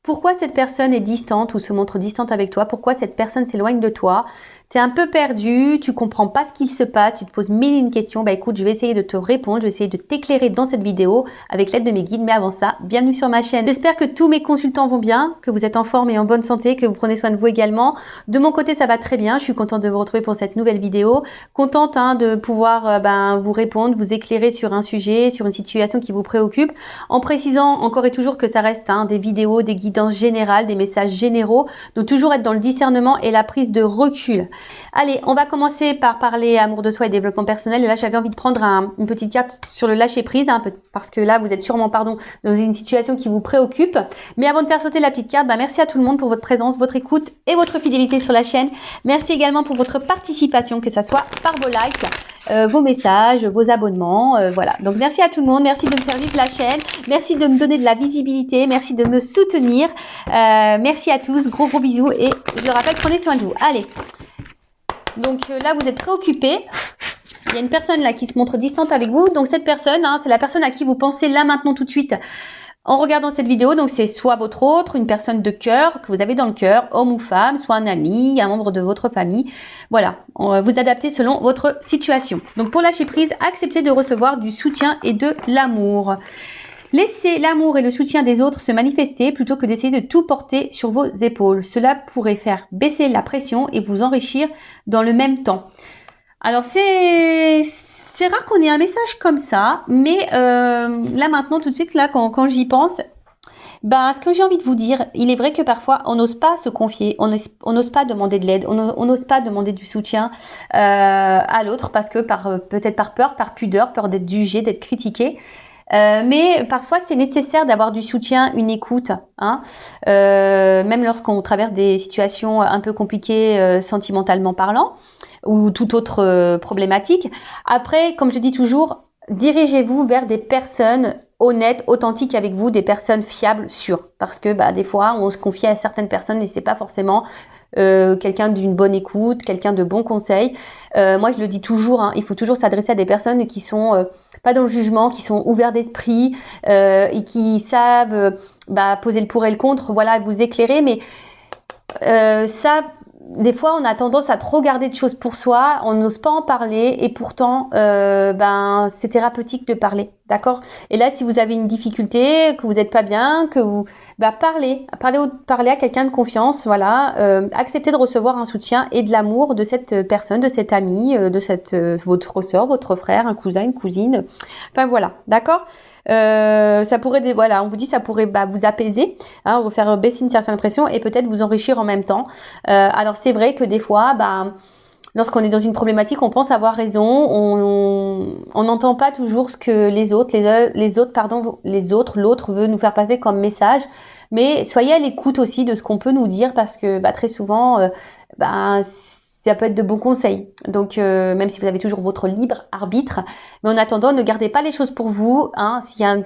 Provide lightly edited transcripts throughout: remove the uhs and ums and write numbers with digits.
Pourquoi cette personne est distante ou se montre distante avec toi? Pourquoi cette personne s'éloigne de toi? Tu es un peu perdu, tu comprends pas ce qu'il se passe, tu te poses mille et une questions. Bah écoute, je vais essayer de te répondre, je vais essayer de t'éclairer dans cette vidéo avec l'aide de mes guides. Mais avant ça, bienvenue sur ma chaîne. J'espère que tous mes consultants vont bien, que vous êtes en forme et en bonne santé, que vous prenez soin de vous également. De mon côté, ça va très bien. Je suis contente de vous retrouver pour cette nouvelle vidéo. Contente de pouvoir vous répondre, vous éclairer sur un sujet, sur une situation qui vous préoccupe. En précisant encore et toujours que ça reste des vidéos, des guidances générales, des messages généraux. Donc toujours être dans le discernement et la prise de recul. Allez, on va commencer par parler amour de soi et développement personnel. Et là, j'avais envie de prendre une petite carte sur le lâcher prise, parce que là, vous êtes sûrement, dans une situation qui vous préoccupe. Mais avant de faire sauter la petite carte, merci à tout le monde pour votre présence, votre écoute et votre fidélité sur la chaîne. Merci également pour votre participation, que ça soit par vos likes, vos messages, vos abonnements, voilà. Donc merci à tout le monde, merci de me faire vivre la chaîne, merci de me donner de la visibilité, merci de me soutenir. Merci à tous, gros bisous et je le rappelle, prenez soin de vous. Allez. Donc là, vous êtes préoccupé. Il y a une personne là qui se montre distante avec vous. Donc cette personne, c'est la personne à qui vous pensez là maintenant tout de suite en regardant cette vidéo. Donc c'est soit votre autre, une personne de cœur que vous avez dans le cœur, homme ou femme, soit un ami, un membre de votre famille. Voilà, vous adaptez selon votre situation. Donc pour lâcher prise, acceptez de recevoir du soutien et de l'amour. Laissez l'amour et le soutien des autres se manifester plutôt que d'essayer de tout porter sur vos épaules. Cela pourrait faire baisser la pression et vous enrichir dans le même temps. Alors c'est rare qu'on ait un message comme ça, mais là maintenant tout de suite là quand j'y pense, ce que j'ai envie de vous dire, il est vrai que parfois on n'ose pas se confier, on n'ose pas demander de l'aide, on n'ose pas demander du soutien à l'autre parce que peut-être par peur, par pudeur, peur d'être jugé, d'être critiqué. Mais parfois c'est nécessaire d'avoir du soutien, une écoute, même lorsqu'on traverse des situations un peu compliquées sentimentalement parlant ou toute autre problématique. Après, comme je dis toujours, dirigez-vous vers des personnes honnêtes, authentiques avec vous, des personnes fiables, sûres, parce que des fois on se confie à certaines personnes et c'est pas forcément quelqu'un d'une bonne écoute, quelqu'un de bons conseils. Moi je le dis toujours, il faut toujours s'adresser à des personnes qui sont pas dans le jugement, qui sont ouverts d'esprit et qui savent poser le pour et le contre, voilà, vous éclairer. Mais ça, des fois on a tendance à trop garder de choses pour soi, on n'ose pas en parler et pourtant c'est thérapeutique de parler, d'accord? Et là si vous avez une difficulté, que vous n'êtes pas bien, que vous parlez à quelqu'un de confiance, voilà, acceptez de recevoir un soutien et de l'amour de cette personne, de cet ami, de votre soeur, votre frère, un cousin, une cousine, enfin voilà, d'accord? Ça pourrait, on vous dit, ça pourrait vous apaiser, vous faire baisser une certaine pression et peut-être vous enrichir en même temps. Alors c'est vrai que des fois, lorsqu'on est dans une problématique, on pense avoir raison, on n'entend pas toujours ce que l'autre veut nous faire passer comme message. Mais soyez à l'écoute aussi de ce qu'on peut nous dire parce que très souvent, ça peut être de bons conseils. Donc, même si vous avez toujours votre libre arbitre, mais en attendant, ne gardez pas les choses pour vous. S'il y a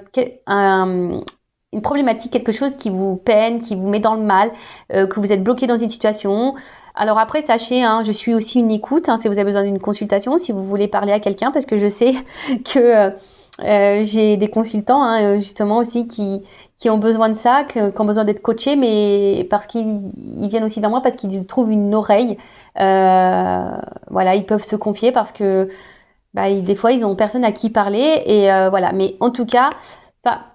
une problématique, quelque chose qui vous peine, qui vous met dans le mal, que vous êtes bloqué dans une situation. Alors après, sachez, je suis aussi une écoute. Si vous avez besoin d'une consultation, si vous voulez parler à quelqu'un, parce que je sais que j'ai des consultants justement aussi qui ont besoin de ça, qui ont besoin d'être coachés, mais parce qu'ils viennent aussi vers moi parce qu'ils trouvent une oreille. Voilà, ils peuvent se confier parce que des fois ils ont personne à qui parler et voilà. Mais en tout cas,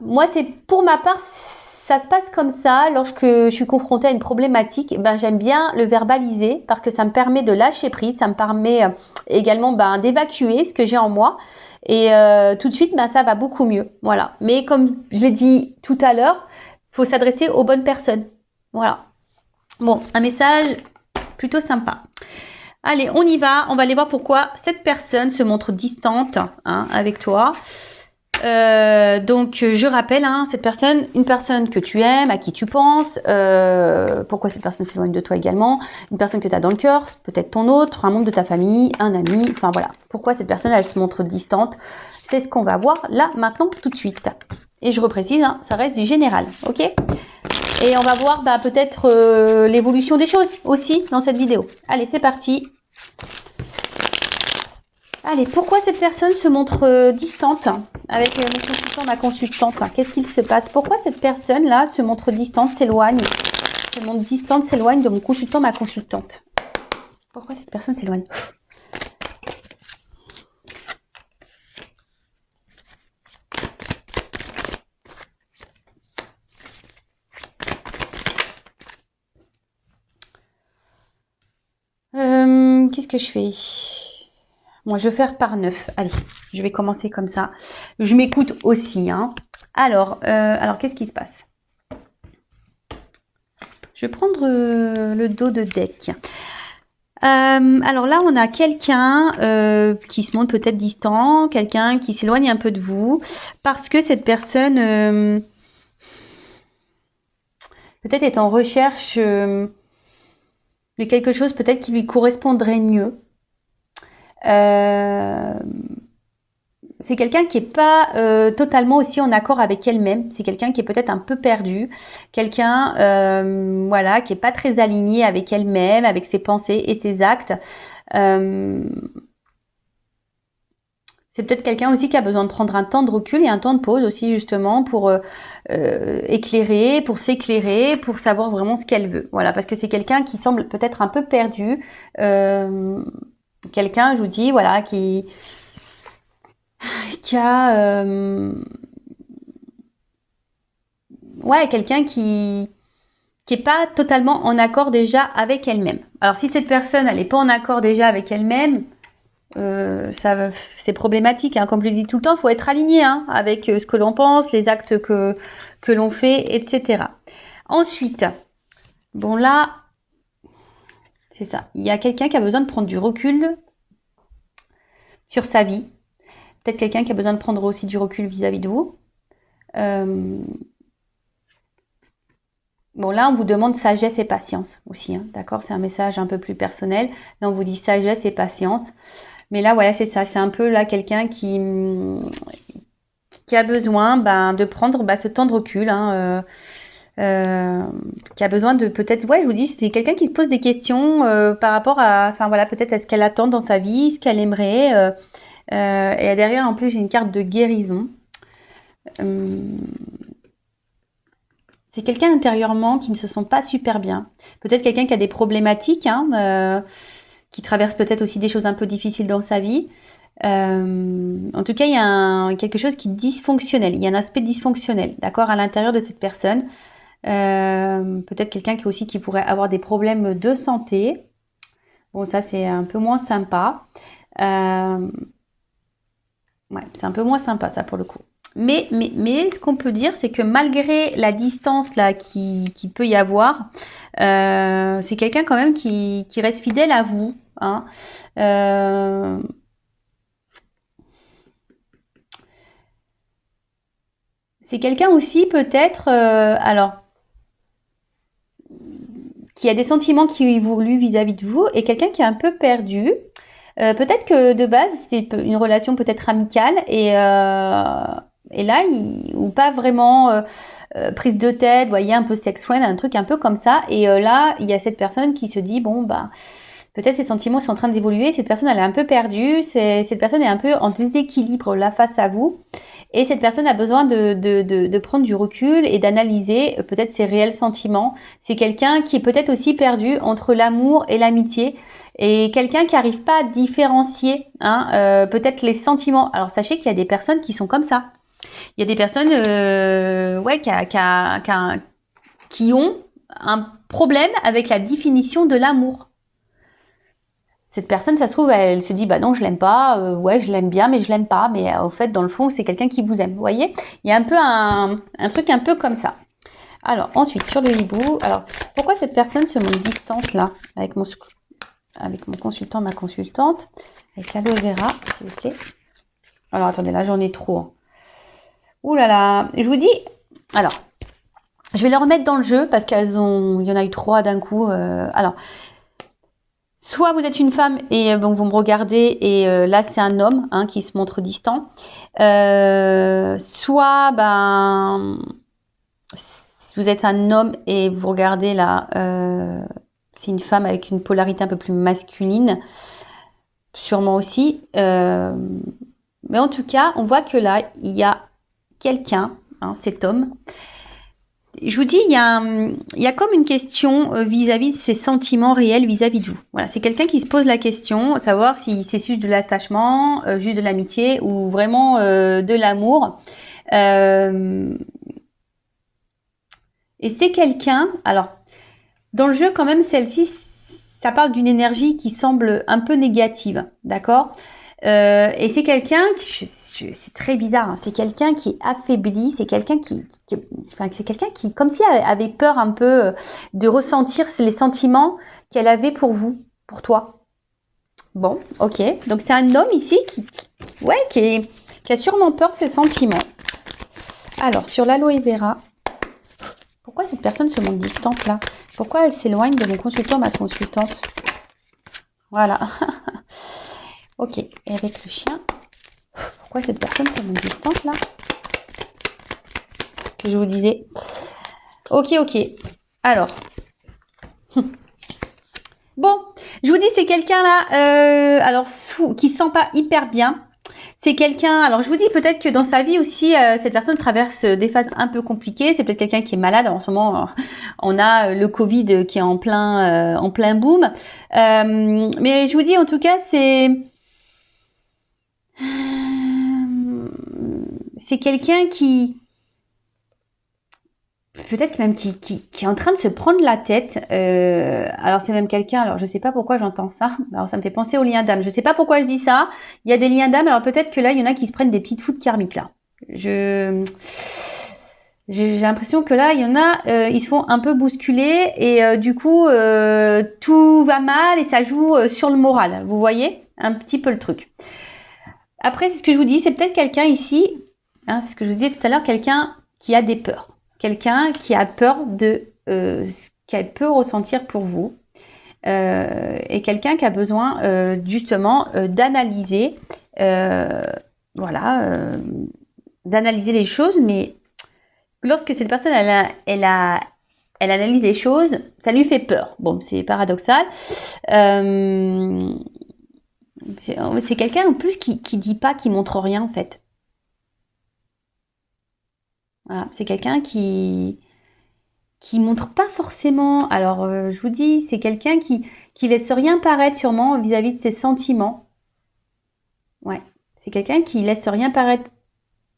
moi c'est pour ma part, ça se passe comme ça. Lorsque je suis confrontée à une problématique, j'aime bien le verbaliser parce que ça me permet de lâcher prise, ça me permet également d'évacuer ce que j'ai en moi. Et tout de suite, ça va beaucoup mieux. Voilà. Mais comme je l'ai dit tout à l'heure, il faut s'adresser aux bonnes personnes. Voilà. Bon, un message plutôt sympa. Allez, on y va. On va aller voir pourquoi cette personne se montre distante avec toi. Donc je rappelle, cette personne, une personne que tu aimes, à qui tu penses, pourquoi cette personne s'éloigne de toi également, une personne que tu as dans le cœur, peut-être ton autre, un membre de ta famille, un ami, enfin voilà, pourquoi cette personne elle se montre distante, c'est ce qu'on va voir là maintenant tout de suite. Et je reprécise, ça reste du général, ok? Et on va voir peut-être l'évolution des choses aussi dans cette vidéo. Allez, c'est parti. Allez, pourquoi cette personne se montre distante avec mon consultant, ma consultante? Qu'est-ce qu'il se passe? Pourquoi cette personne-là se montre distante, s'éloigne, se montre distante, s'éloigne de mon consultant, ma consultante? Pourquoi cette personne s'éloigne? Qu'est-ce que je fais? Moi, je vais faire par 9. Allez, je vais commencer comme ça. Je m'écoute aussi. Hein. Alors qu'est-ce qui se passe? Je vais prendre le dos de deck. Alors là, on a quelqu'un qui se montre peut-être distant, quelqu'un qui s'éloigne un peu de vous, parce que cette personne peut-être est en recherche de quelque chose peut-être qui lui correspondrait mieux. C'est quelqu'un qui n'est pas totalement aussi en accord avec elle-même. C'est quelqu'un qui est peut-être un peu perdu. Quelqu'un voilà, qui n'est pas très aligné avec elle-même, avec ses pensées et ses actes. C'est peut-être quelqu'un aussi qui a besoin de prendre un temps de recul et un temps de pause aussi justement pour éclairer, pour s'éclairer, pour savoir vraiment ce qu'elle veut. Voilà, parce que c'est quelqu'un qui semble peut-être un peu perdu. Quelqu'un, je vous dis, voilà, qui a ouais, quelqu'un qui est pas totalement en accord déjà avec elle-même. Alors si cette personne elle est pas en accord déjà avec elle-même, c'est problématique. Hein. Comme je le dis tout le temps, il faut être aligné hein, avec ce que l'on pense, les actes que l'on fait, etc. Ensuite, bon là, c'est ça. Il y a quelqu'un qui a besoin de prendre du recul sur sa vie. Peut-être quelqu'un qui a besoin de prendre aussi du recul vis-à-vis de vous. Bon, là, on vous demande sagesse et patience aussi. Hein, d'accord? C'est un message un peu plus personnel. Là, on vous dit sagesse et patience. Mais là, voilà, c'est ça. C'est un peu là quelqu'un qui a besoin de prendre ce temps de recul. Hein, qui a besoin de peut-être, ouais, je vous dis, c'est quelqu'un qui se pose des questions par rapport à, enfin voilà, peut-être à ce qu'elle attend dans sa vie, ce qu'elle aimerait. Et derrière, en plus, j'ai une carte de guérison. C'est quelqu'un intérieurement qui ne se sent pas super bien. Peut-être quelqu'un qui a des problématiques, hein, qui traverse peut-être aussi des choses un peu difficiles dans sa vie. En tout cas, il y a quelque chose qui est dysfonctionnel. Il y a un aspect dysfonctionnel, d'accord, à l'intérieur de cette personne. Peut-être quelqu'un qui pourrait avoir des problèmes de santé. Bon, ça, c'est un peu moins sympa. Ouais, c'est un peu moins sympa, ça, pour le coup. Mais ce qu'on peut dire, c'est que malgré la distance là qui peut y avoir, c'est quelqu'un quand même qui reste fidèle à vous. Hein. C'est quelqu'un aussi peut-être, alors, qui a des sentiments qui évoluent vis-à-vis de vous et quelqu'un qui est un peu perdu. Peut-être que de base, c'est une relation peut-être amicale et là, ou pas vraiment prise de tête, vous voyez, un peu sex friend, un truc un peu comme ça. Et là, il y a cette personne qui se dit, bon, peut-être ses sentiments sont en train d'évoluer. Cette personne, elle est un peu perdue. Cette personne est un peu en déséquilibre là face à vous. Et cette personne a besoin de prendre du recul et d'analyser peut-être ses réels sentiments. C'est quelqu'un qui est peut-être aussi perdu entre l'amour et l'amitié. Et quelqu'un qui n'arrive pas à différencier peut-être les sentiments. Alors sachez qu'il y a des personnes qui sont comme ça. Il y a des personnes qui ont un problème avec la définition de l'amour. Cette personne, ça se trouve, elle se dit, bah non, je l'aime pas, ouais, je l'aime bien, mais je l'aime pas. Mais au fait, dans le fond, c'est quelqu'un qui vous aime. Vous voyez, il y a un peu un truc un peu comme ça. Alors, ensuite, sur le hibou, alors, pourquoi cette personne se montre distante là, avec mon consultant, ma consultante, avec l'aloe vera, s'il vous plaît. Alors, attendez, là, j'en ai trop. Hein. Ouh là là, je vous dis, alors, je vais les remettre dans le jeu parce il y en a eu 3 d'un coup. Alors, soit vous êtes une femme et donc vous me regardez et là c'est un homme qui se montre distant. Soit si vous êtes un homme et vous regardez là, c'est une femme avec une polarité un peu plus masculine. sûrement aussi. Mais en tout cas, on voit que là, il y a quelqu'un, hein, cet homme. Je vous dis, il y a comme une question vis-à-vis de ses sentiments réels vis-à-vis de vous. Voilà, c'est quelqu'un qui se pose la question, savoir si c'est juste de l'attachement, juste de l'amitié ou vraiment de l'amour. Et c'est quelqu'un, alors, dans le jeu quand même, celle-ci, ça parle d'une énergie qui semble un peu négative, d'accord? Et c'est quelqu'un, c'est très bizarre, hein, c'est quelqu'un qui est affaibli, c'est quelqu'un enfin, c'est quelqu'un qui, comme si elle avait peur un peu de ressentir les sentiments qu'elle avait pour vous, pour toi. Bon, ok, donc c'est un homme ici qui a sûrement peur de ses sentiments. Alors, sur l'aloe vera, pourquoi cette personne se montre distante là? Pourquoi elle s'éloigne de mon consultant, ma consultante? Voilà. Ok, et avec le chien, pourquoi cette personne se montre distante là? Ce que je vous disais. Ok. Alors. Bon, je vous dis, c'est quelqu'un là, alors qui se sent pas hyper bien. C'est quelqu'un, alors je vous dis peut-être que dans sa vie aussi, cette personne traverse des phases un peu compliquées. C'est peut-être quelqu'un qui est malade. En ce moment, on a le Covid qui est en plein boom. Mais je vous dis en tout cas, c'est quelqu'un qui, peut-être même qui est en train de se prendre la tête. Alors c'est même quelqu'un, alors je sais pas pourquoi j'entends ça. Alors ça me fait penser aux liens d'âme. Je sais pas pourquoi je dis ça. Il y a des liens d'âme. Alors peut-être que là, il y en a qui se prennent des petites foudres karmiques là. J'ai l'impression que là, il y en a, ils se font un peu bousculer et du coup, tout va mal et ça joue sur le moral. Vous voyez un petit peu le truc. Après, c'est ce que je vous dis, c'est peut-être quelqu'un ici, hein, c'est ce que je vous disais tout à l'heure, quelqu'un qui a des peurs. Quelqu'un qui a peur de ce qu'elle peut ressentir pour vous. Et quelqu'un qui a besoin justement d'analyser, d'analyser les choses, mais lorsque cette personne elle analyse les choses, ça lui fait peur. Bon, c'est paradoxal. C'est quelqu'un en plus qui dit pas, qui montre rien en fait. Voilà, c'est quelqu'un qui montre pas forcément. Alors, je vous dis, c'est quelqu'un qui laisse rien paraître sûrement vis-à-vis de ses sentiments. Ouais, c'est quelqu'un qui laisse rien paraître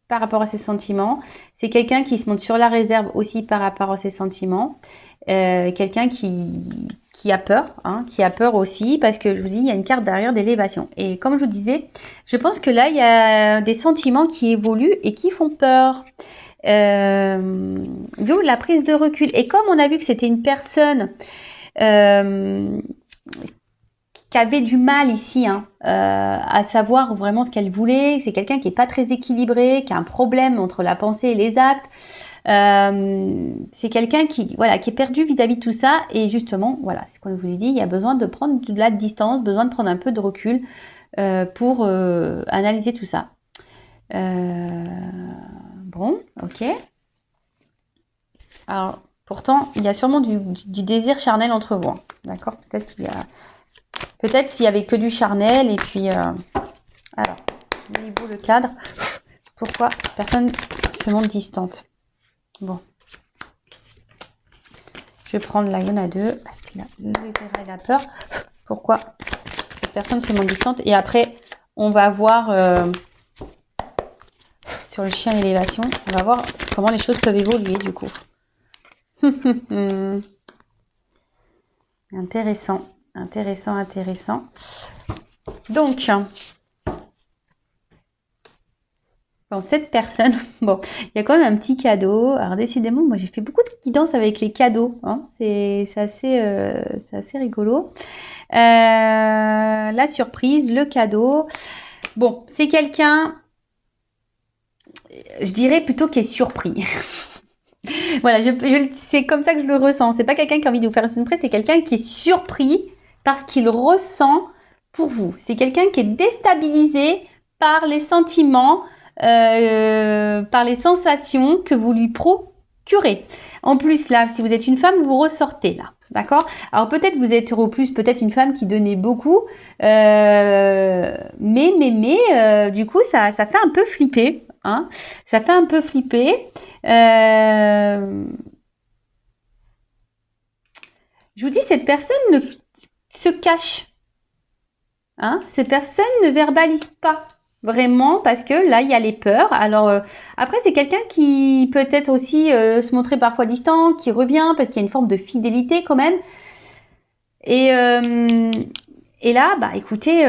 par rapport à ses sentiments. C'est quelqu'un qui se montre sur la réserve aussi par rapport à ses sentiments. Quelqu'un qui a peur, hein, qui a peur aussi, parce que je vous dis, il y a une carte derrière d'élévation. Et comme je vous disais, je pense que là, il y a des sentiments qui évoluent et qui font peur. D'où la prise de recul. Et comme on a vu que c'était une personne qui avait du mal ici à savoir vraiment ce qu'elle voulait, c'est quelqu'un qui est pas très équilibré, qui a un problème entre la pensée et les actes. C'est quelqu'un qui est perdu vis-à-vis de tout ça. Et justement, voilà, c'est ce qu'on vous a dit, il y a besoin de prendre de la distance, besoin de prendre un peu de recul pour analyser tout ça. Bon, ok. Alors, pourtant, il y a sûrement du désir charnel entre vous. Hein. D'accord? Peut-être s'il y avait que du charnel et puis... alors, niveau le cadre. Pourquoi personne se montre distante? Bon. Je vais prendre là, il y en a deux. La peur. Pourquoi cette personne se montre distante? Et après, on va voir... sur le chien élévation, on va voir comment les choses peuvent évoluer du coup. Intéressant. Donc, bon, cette personne, bon, il y a quand même un petit cadeau. Alors décidément, moi j'ai fait beaucoup de guidance avec les cadeaux. Hein. C'est assez rigolo. La surprise, le cadeau. Bon, c'est quelqu'un... je dirais plutôt qui est surpris. Voilà, c'est comme ça que je le ressens. C'est pas quelqu'un qui a envie de vous faire une surprise, c'est quelqu'un qui est surpris parce qu'il ressent pour vous. C'est quelqu'un qui est déstabilisé par les sentiments, par les sensations que vous lui procurez. En plus, là, si vous êtes une femme, vous ressortez là. D'accord? Alors peut-être vous êtes plus peut-être une femme qui donnait beaucoup, du coup ça fait un peu flipper, hein? Ça fait un peu flipper. Je vous dis, cette personne se cache, hein? Cette personne ne verbalise pas vraiment parce que là il y a les peurs. Alors après c'est quelqu'un qui peut-être aussi se montrer parfois distant, qui revient parce qu'il y a une forme de fidélité quand même. Et là, bah écoutez,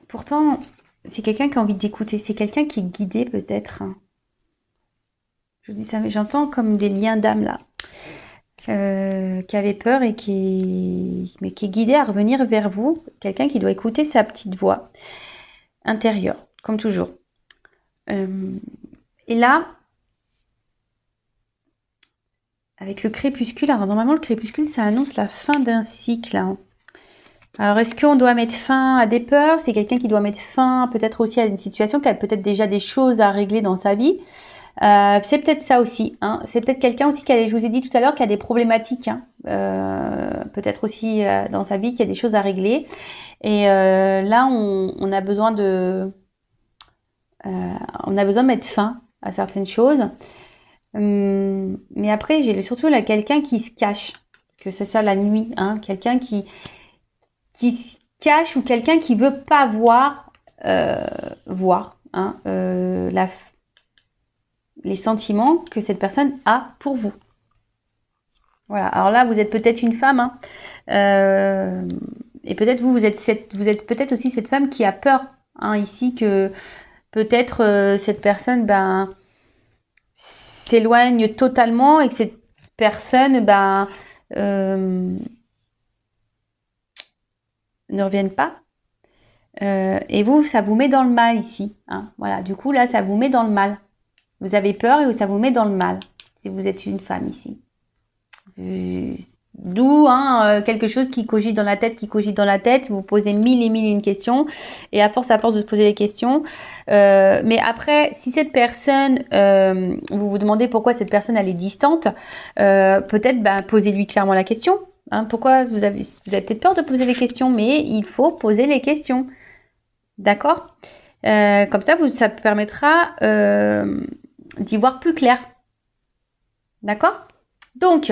pourtant, c'est quelqu'un qui a envie d'écouter. C'est quelqu'un qui est guidé peut-être. Je vous dis ça, mais j'entends comme des liens d'âme là, qui avait peur et mais qui est guidé à revenir vers vous. Quelqu'un qui doit écouter sa petite voix intérieure, comme toujours. Et là, avec le crépuscule, alors normalement le crépuscule, ça annonce la fin d'un cycle. Hein. Alors, est-ce qu'on doit mettre fin à des peurs? C'est quelqu'un qui doit mettre fin peut-être aussi à une situation, qui a peut-être déjà des choses à régler dans sa vie. C'est peut-être ça aussi. Hein. C'est peut-être quelqu'un aussi je vous ai dit tout à l'heure, qui a des problématiques. Hein. Peut-être aussi dans sa vie, qui a des choses à régler. Et là, on a besoin de mettre fin à certaines choses. Mais après, j'ai surtout là quelqu'un qui se cache. Que c'est ça la nuit. Hein. Quelqu'un qui se cache ou quelqu'un qui veut pas voir hein, les sentiments que cette personne a pour vous. Voilà. Alors là, vous êtes peut-être une femme, hein, et peut-être vous êtes peut-être aussi cette femme qui a peur, hein, ici, que peut-être cette personne, s'éloigne totalement et que cette personne, ne reviennent pas. Et vous, ça vous met dans le mal ici. Hein. Voilà, du coup, là, ça vous met dans le mal. Vous avez peur et ça vous met dans le mal, si vous êtes une femme ici. D'où quelque chose qui cogite dans la tête, vous posez mille et une questions, et à force de se poser les questions. Mais après, si cette personne, vous vous demandez pourquoi cette personne elle est distante, peut-être posez-lui clairement la question. Hein, pourquoi vous avez peut-être peur de poser les questions, mais il faut poser les questions. D'accord? Comme ça, ça permettra d'y voir plus clair. D'accord? Donc,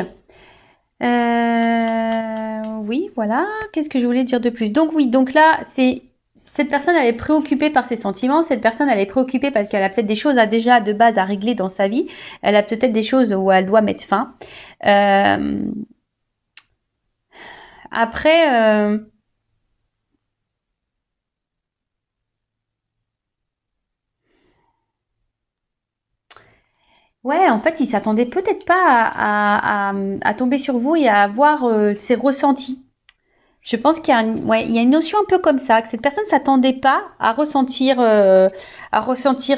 oui, voilà. Qu'est-ce que je voulais dire de plus? Donc oui, donc là, cette personne, elle est préoccupée par ses sentiments. Cette personne, elle est préoccupée parce qu'elle a peut-être des choses déjà de base à régler dans sa vie. Elle a peut-être des choses où elle doit mettre fin. Après, ouais, en fait, il s'attendait peut-être pas à tomber sur vous et à avoir ses ressentis. Je pense qu'il y a il y a une notion un peu comme ça, que cette personne s'attendait pas à ressentir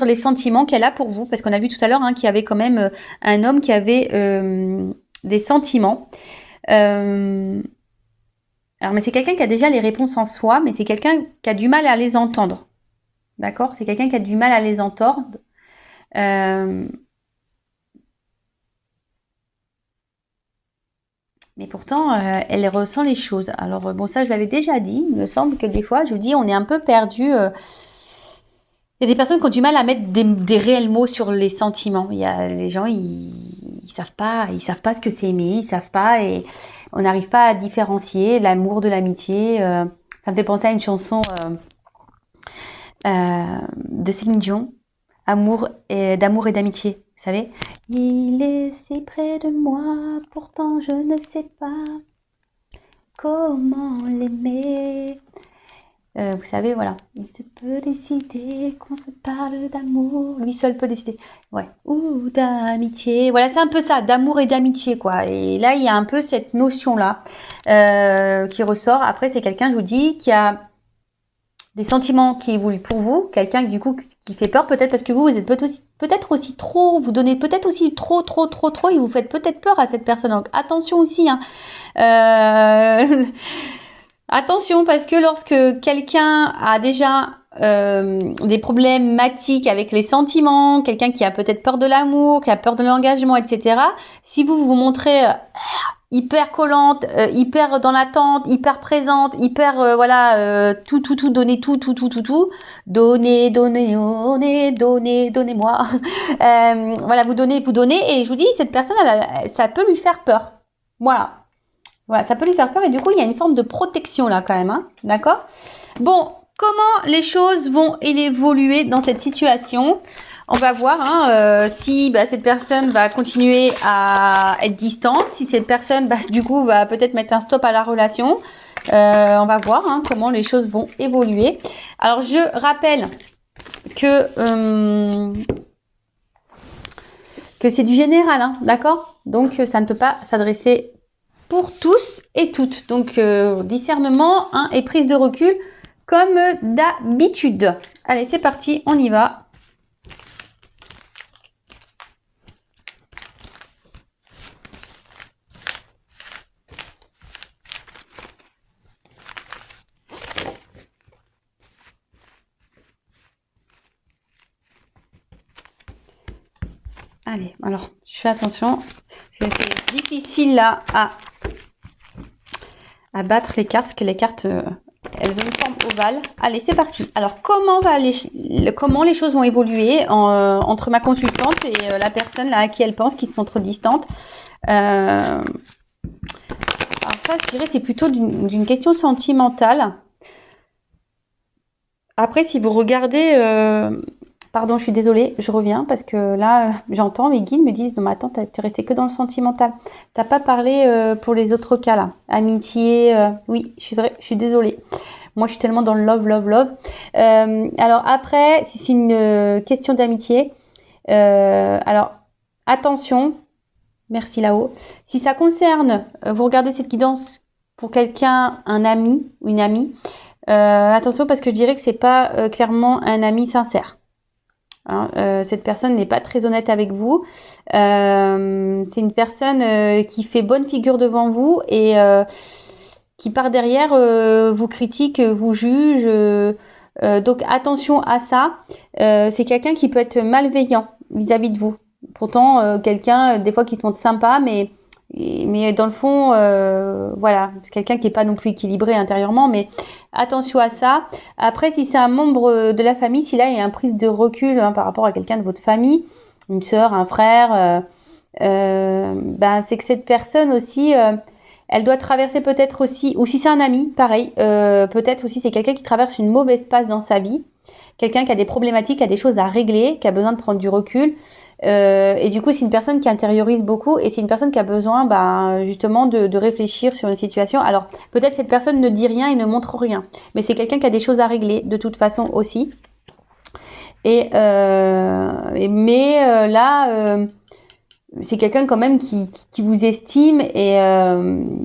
les sentiments qu'elle a pour vous, parce qu'on a vu tout à l'heure qu'il y avait quand même un homme qui avait des sentiments. Alors, mais c'est quelqu'un qui a déjà les réponses en soi, mais c'est quelqu'un qui a du mal à les entendre. D'accord? C'est quelqu'un qui a du mal à les entendre. Mais pourtant, elle ressent les choses. Alors, bon, ça, je l'avais déjà dit. Il me semble que des fois, je vous dis, on est un peu perdu. Il y a des personnes qui ont du mal à mettre des réels mots sur les sentiments. Il y a les gens, ils savent pas ce que c'est aimer, ils savent pas, et on n'arrive pas à différencier l'amour de l'amitié. Ça me fait penser à une chanson de Céline Dion, d'amour et d'amitié. Vous savez, il est si près de moi, pourtant je ne sais pas comment l'aimer. Vous savez, voilà, il se peut décider qu'on se parle d'amour, lui seul peut décider, ouais, ou d'amitié. Voilà, c'est un peu ça, d'amour et d'amitié, quoi. Et là, il y a un peu cette notion-là qui ressort. Après, c'est quelqu'un, je vous dis, qui a des sentiments qui évoluent pour vous, quelqu'un du coup qui fait peur peut-être parce que vous êtes peut-être aussi trop, vous donnez peut-être aussi trop et vous faites peut-être peur à cette personne. Donc attention aussi, attention, parce que lorsque quelqu'un a déjà des problématiques avec les sentiments, quelqu'un qui a peut-être peur de l'amour, qui a peur de l'engagement, etc. Si vous vous montrez hyper collante, hyper dans l'attente, hyper présente, hyper tout donner tout, donnez-moi. Voilà, vous donnez et je vous dis cette personne ça peut lui faire peur. Voilà, ça peut lui faire peur et du coup il y a une forme de protection là quand même, hein, d'accord? Bon, comment les choses vont évoluer dans cette situation? On va voir si cette personne va continuer à être distante, si cette personne du coup va peut-être mettre un stop à la relation. On va voir comment les choses vont évoluer. Alors je rappelle que c'est du général, d'accord? Donc ça ne peut pas s'adresser pour tous et toutes. Donc discernement et prise de recul comme d'habitude. Allez, c'est parti, on y va. Allez, alors, je fais attention, parce que c'est difficile là à battre les cartes, parce que les cartes, elles ont une forme ovale. Allez, c'est parti. Alors, comment les choses vont évoluer entre ma consultante et la personne là à qui elle pense, qui se montre distante. Alors ça, je dirais, c'est plutôt d'une question sentimentale. Après, si vous regardez... Pardon, je suis désolée, je reviens parce que là, j'entends mes guides me disent « Non, mais attends, tu es resté que dans le sentimental. T'as pas parlé pour les autres cas, là. Amitié, oui, je suis désolée. Moi, je suis tellement dans le love. Alors après, si c'est une question d'amitié, alors, attention, merci là-haut. Si ça concerne, vous regardez cette guidance pour quelqu'un, un ami ou une amie, attention parce que je dirais que c'est pas clairement un ami sincère. Cette personne n'est pas très honnête avec vous. C'est une personne qui fait bonne figure devant vous et qui par derrière vous critique, vous juge. Donc attention à ça. C'est quelqu'un qui peut être malveillant vis-à-vis de vous. Pourtant, quelqu'un des fois qui se montre sympa, mais dans le fond, voilà, c'est quelqu'un qui est pas non plus équilibré intérieurement, mais attention à ça. Après, si c'est un membre de la famille, si là il y a une prise de recul par rapport à quelqu'un de votre famille, une sœur, un frère, c'est que cette personne aussi, elle doit traverser peut-être aussi, ou si c'est un ami, pareil, peut-être aussi c'est quelqu'un qui traverse une mauvaise passe dans sa vie, quelqu'un qui a des problématiques, qui a des choses à régler, qui a besoin de prendre du recul. Et du coup, c'est une personne qui intériorise beaucoup et c'est une personne qui a besoin justement de réfléchir sur une situation. Alors, peut-être cette personne ne dit rien et ne montre rien, mais c'est quelqu'un qui a des choses à régler de toute façon aussi. Mais c'est quelqu'un quand même qui vous estime et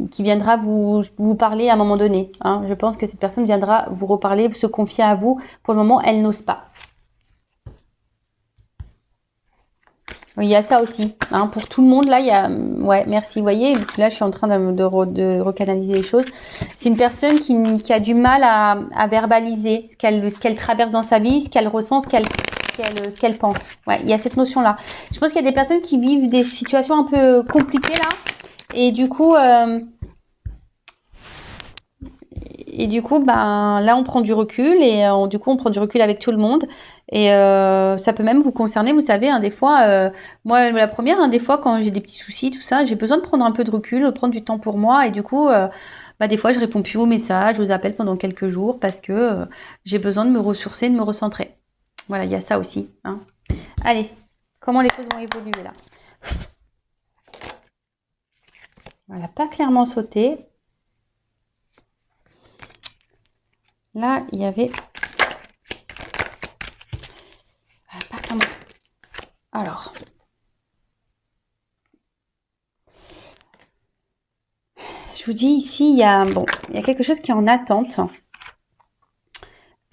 qui viendra vous parler à un moment donné. Je pense que cette personne viendra vous reparler, se confier à vous. Pour le moment, elle n'ose pas. Oui, il y a ça aussi. Pour tout le monde, là, il y a... Ouais, merci. Vous voyez, là, je suis en train de recanaliser les choses. C'est une personne qui a du mal à verbaliser ce qu'elle traverse dans sa vie, ce qu'elle ressent, ce qu'elle pense. Ouais, il y a cette notion-là. Je pense qu'il y a des personnes qui vivent des situations un peu compliquées, là. Et du coup... là, on prend du recul et du coup, on prend du recul avec tout le monde. Et ça peut même vous concerner, vous savez, des fois, moi, la première, des fois, quand j'ai des petits soucis, tout ça, j'ai besoin de prendre un peu de recul, de prendre du temps pour moi. Et du coup, des fois, je réponds plus aux messages, aux appels pendant quelques jours parce que j'ai besoin de me ressourcer, de me recentrer. Voilà, il y a ça aussi. Allez, comment les choses vont évoluer là? Voilà, pas clairement sauté. Là, il y avait... Pas clairement... Alors... Je vous dis ici, il y a quelque chose qui est en attente.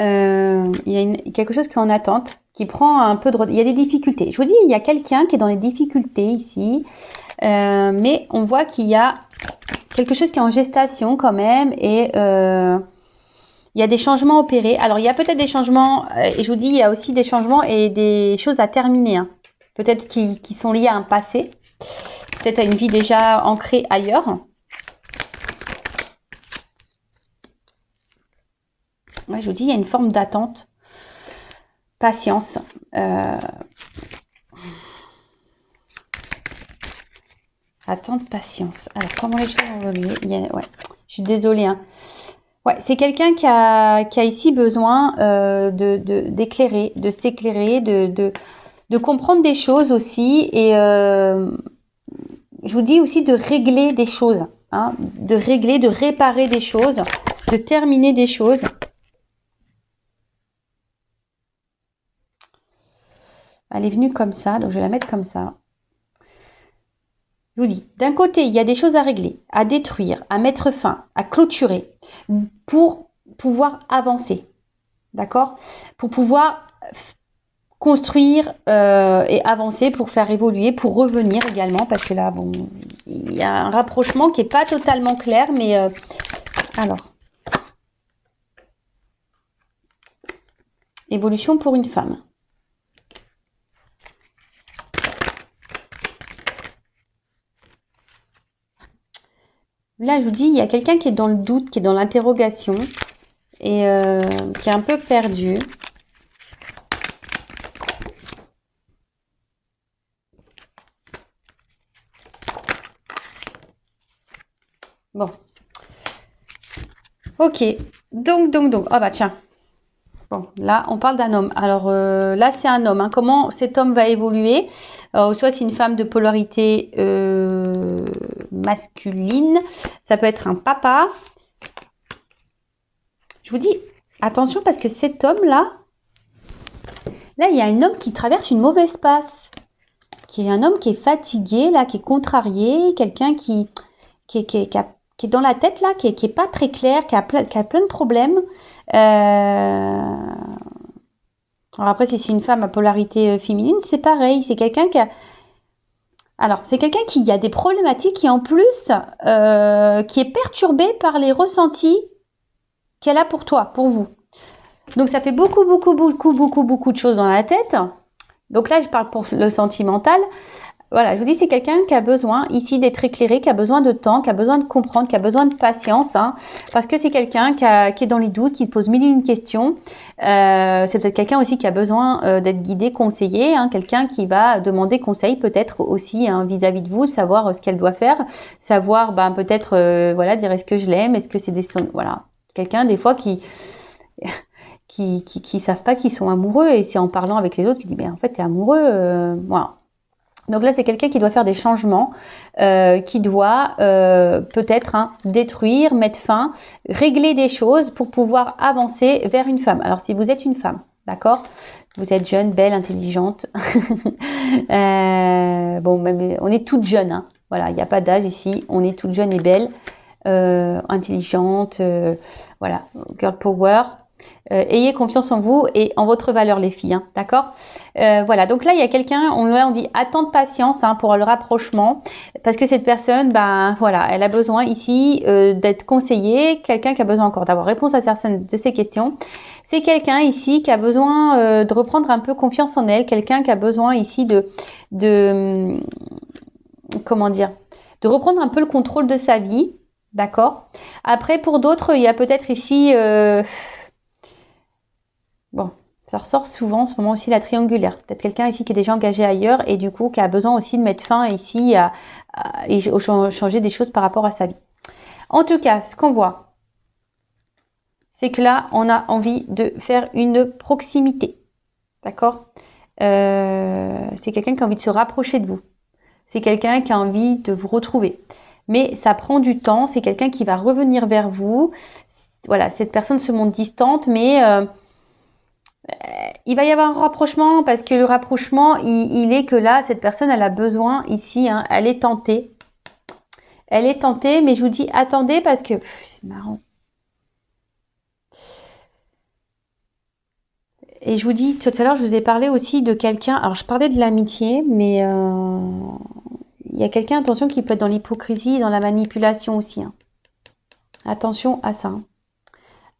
Il y a quelque chose qui est en attente, qui prend un peu de... Il y a des difficultés. Je vous dis, il y a quelqu'un qui est dans les difficultés ici. Mais on voit qu'il y a quelque chose qui est en gestation quand même. Et Il y a des changements opérés. Alors, il y a peut-être des changements, et je vous dis, il y a aussi des changements et des choses à terminer. Hein. Peut-être qui sont liées à un passé, peut-être à une vie déjà ancrée ailleurs. Ouais, je vous dis, il y a une forme d'attente, patience. Attente, patience. Alors, comment les choses vont évoluer? Ouais, je suis désolée. Hein. Ouais, c'est quelqu'un qui a ici besoin d'éclairer, de s'éclairer, de comprendre des choses aussi. Et je vous dis aussi de régler des choses. Hein, de régler, de réparer des choses, de terminer des choses. Elle est venue comme ça, donc je vais la mettre comme ça. Je vous dis, d'un côté, il y a des choses à régler, à détruire, à mettre fin, à clôturer, pour pouvoir avancer. D'accord? Pour pouvoir construire et avancer, pour faire évoluer, pour revenir également, parce que là, bon, il y a un rapprochement qui n'est pas totalement clair, mais alors. Évolution pour une femme. Là, je vous dis, il y a quelqu'un qui est dans le doute, qui est dans l'interrogation et qui est un peu perdu. Bon. Ok. Donc. Oh bah tiens. Bon, là, on parle d'un homme. Alors là, c'est un homme. Hein. Comment cet homme va évoluer? Soit c'est une femme de polarité masculine. Ça peut être un papa. Je vous dis, attention parce que cet homme-là, il y a un homme qui traverse une mauvaise passe. Qui est un homme qui est fatigué, là, qui est contrarié. Quelqu'un qui est dans la tête, là, qui est pas très clair, qui a plein de problèmes. Alors après, si c'est une femme à polarité féminine, c'est pareil. C'est quelqu'un qui a... Alors, c'est quelqu'un qui a des problématiques et en plus, qui est perturbé par les ressentis qu'elle a pour toi, pour vous. Donc, ça fait beaucoup de choses dans la tête. Donc là, je parle pour le sentimental. Voilà, je vous dis, c'est quelqu'un qui a besoin ici d'être éclairé, qui a besoin de temps, qui a besoin de comprendre, qui a besoin de patience, hein, parce que c'est quelqu'un qui est dans les doutes, qui pose mille et une questions. C'est peut-être quelqu'un aussi qui a besoin d'être guidé, conseillé, hein, quelqu'un qui va demander conseil peut-être aussi hein, vis-à-vis de vous, savoir ce qu'elle doit faire, savoir peut-être voilà dire est-ce que je l'aime, est-ce que c'est des voilà quelqu'un des fois qui savent pas qu'ils sont amoureux et c'est en parlant avec les autres qui dit en fait t'es amoureux, voilà. Donc là, c'est quelqu'un qui doit faire des changements, qui doit peut-être détruire, mettre fin, régler des choses pour pouvoir avancer vers une femme. Alors, si vous êtes une femme, d'accord, vous êtes jeune, belle, intelligente. Bon, même, on est toutes jeunes. Hein. Voilà, il n'y a pas d'âge ici. On est toutes jeunes et belles, intelligentes. Voilà, girl power. Ayez confiance en vous et en votre valeur les filles, hein, d'accord voilà, donc là il y a quelqu'un, on dit attendre patience hein, pour le rapprochement parce que cette personne, voilà, elle a besoin ici d'être conseillée, quelqu'un qui a besoin encore d'avoir réponse à certaines de ses questions. C'est quelqu'un ici qui a besoin de reprendre un peu confiance en elle, quelqu'un qui a besoin ici de comment dire, de reprendre un peu le contrôle de sa vie, d'accord. Après pour d'autres, il y a peut-être ici bon, ça ressort souvent en ce moment aussi la triangulaire. Peut-être quelqu'un ici qui est déjà engagé ailleurs et du coup qui a besoin aussi de mettre fin ici à changer des choses par rapport à sa vie. En tout cas, ce qu'on voit, c'est que là, on a envie de faire une proximité. D'accord c'est quelqu'un qui a envie de se rapprocher de vous. C'est quelqu'un qui a envie de vous retrouver. Mais ça prend du temps. C'est quelqu'un qui va revenir vers vous. Voilà, cette personne se montre distante, mais... il va y avoir un rapprochement parce que le rapprochement, il est que là, cette personne, elle a besoin ici, hein, elle est tentée. Elle est tentée, mais je vous dis, attendez parce que c'est marrant. Et je vous dis, tout à l'heure, je vous ai parlé aussi de quelqu'un. Alors, je parlais de l'amitié, mais il y a quelqu'un, attention, qui peut être dans l'hypocrisie, dans la manipulation aussi. Hein. Attention à ça. Hein.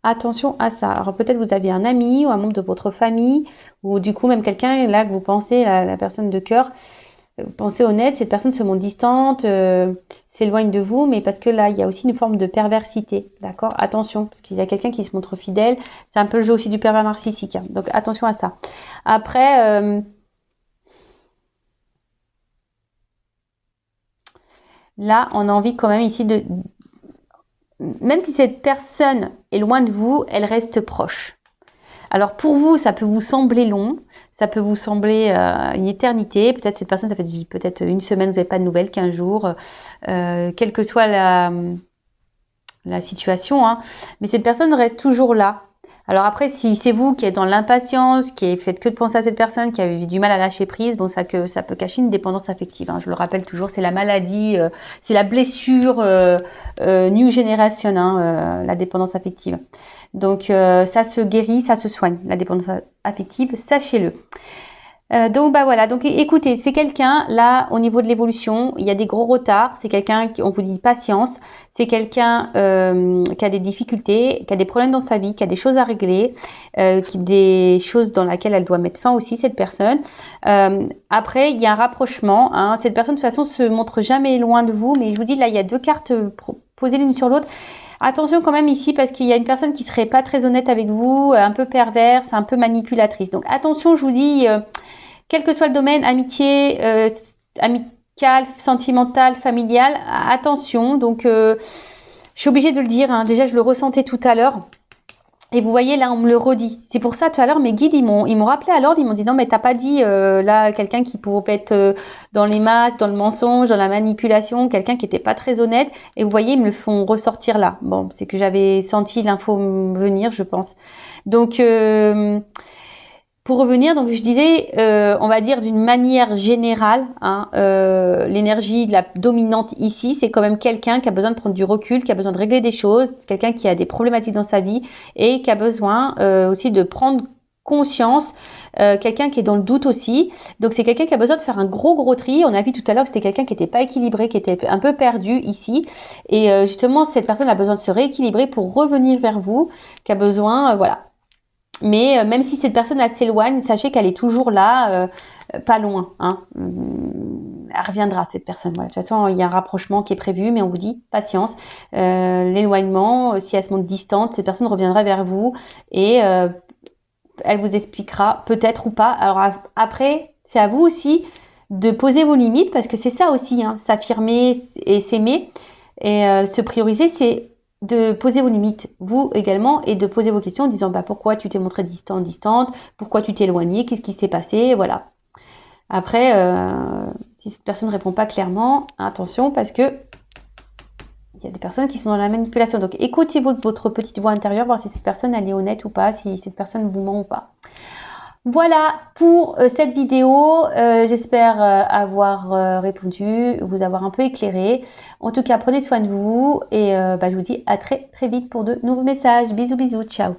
Attention à ça. Alors peut-être vous avez un ami ou un membre de votre famille ou du coup même quelqu'un là que vous pensez, la personne de cœur, vous pensez honnête, cette personne se montre distante, s'éloigne de vous, mais parce que là il y a aussi une forme de perversité, d'accord? Attention, parce qu'il y a quelqu'un qui se montre fidèle, c'est un peu le jeu aussi du pervers narcissique, hein. Donc attention à ça. Après, là on a envie quand même ici de, même si cette personne est loin de vous, elle reste proche. Alors pour vous, ça peut vous sembler long, ça peut vous sembler une éternité. Peut-être cette personne, ça fait peut-être une semaine, vous n'avez pas de nouvelles, 15 jours, quelle que soit la situation, hein. Mais cette personne reste toujours là. Alors après, si c'est vous qui êtes dans l'impatience, qui faites que de penser à cette personne, qui a eu du mal à lâcher prise, bon, ça peut cacher une dépendance affective, hein. Je le rappelle toujours, c'est la maladie, c'est la blessure new generation, hein, la dépendance affective. Donc ça se guérit, ça se soigne, la dépendance affective, sachez-le. Donc bah voilà, donc écoutez, c'est quelqu'un là au niveau de l'évolution, il y a des gros retards, c'est quelqu'un on vous dit patience, c'est quelqu'un qui a des difficultés, qui a des problèmes dans sa vie, qui a des choses à régler, des choses dans lesquelles elle doit mettre fin aussi cette personne. Après il y a un rapprochement, hein. Cette personne de toute façon se montre jamais loin de vous, mais je vous dis là il y a deux cartes posées l'une sur l'autre. Attention quand même ici parce qu'il y a une personne qui serait pas très honnête avec vous, un peu perverse, un peu manipulatrice. Donc attention, je vous dis, quel que soit le domaine, amitié, amical, sentimental, familial, attention. Donc je suis obligée de le dire, hein. Déjà je le ressentais tout à l'heure. Et vous voyez, là, on me le redit. C'est pour ça, tout à l'heure, mes guides, ils m'ont rappelé à l'ordre. Ils m'ont dit, non, mais t'as pas dit, là, quelqu'un qui pourrait être dans les masques, dans le mensonge, dans la manipulation, quelqu'un qui était pas très honnête. Et vous voyez, ils me le font ressortir là. Bon, c'est que j'avais senti l'info venir, je pense. Donc, pour revenir, donc je disais, on va dire d'une manière générale, hein, l'énergie la dominante ici, c'est quand même quelqu'un qui a besoin de prendre du recul, qui a besoin de régler des choses, quelqu'un qui a des problématiques dans sa vie et qui a besoin aussi de prendre conscience, quelqu'un qui est dans le doute aussi. Donc c'est quelqu'un qui a besoin de faire un gros tri. On a vu tout à l'heure que c'était quelqu'un qui n'était pas équilibré, qui était un peu perdu ici. Et justement, cette personne a besoin de se rééquilibrer pour revenir vers vous, qui a besoin, voilà. Mais même si cette personne elle s'éloigne, sachez qu'elle est toujours là, pas loin, hein. Elle reviendra cette personne. Voilà. De toute façon, il y a un rapprochement qui est prévu, mais on vous dit patience. L'éloignement, si elle se montre distante, cette personne reviendra vers vous et elle vous expliquera peut-être ou pas. Alors après, c'est à vous aussi de poser vos limites parce que c'est ça aussi, hein, s'affirmer et s'aimer et se prioriser, c'est de poser vos limites, vous également, et de poser vos questions en disant bah, pourquoi tu t'es montré distante, pourquoi tu t'es éloigné, qu'est-ce qui s'est passé, voilà. Après, si cette personne ne répond pas clairement, attention parce que il y a des personnes qui sont dans la manipulation. Donc écoutez votre petite voix intérieure, voir si cette personne elle est honnête ou pas, si cette personne vous ment ou pas. Voilà pour cette vidéo, j'espère avoir répondu, vous avoir un peu éclairé. En tout cas, prenez soin de vous et je vous dis à très vite pour de nouveaux messages. Bisous, ciao.